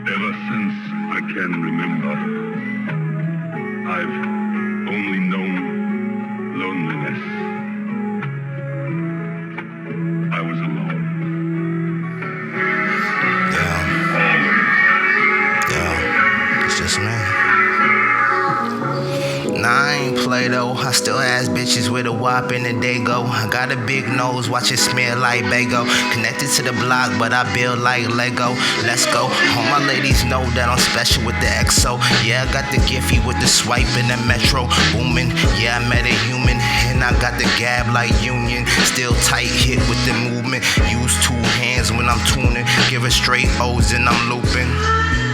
Ever since I can remember, I've only known loneliness. I was alone. Yeah, it's just me. Nah, I ain't play though. I still ask bitches with a wop in the Dago. I got a big nose, watch it smell like Bago. Connected to the block, but I build like Lego. Let's go. All my ladies know that I'm special with the XO. Yeah, I got the Giphy with the swipe in the Metro. Booming, yeah, I met a human. And I got the gab like Union. Still tight hit with the movement. Use two hands when I'm tuning. Give her straight O's and I'm looping.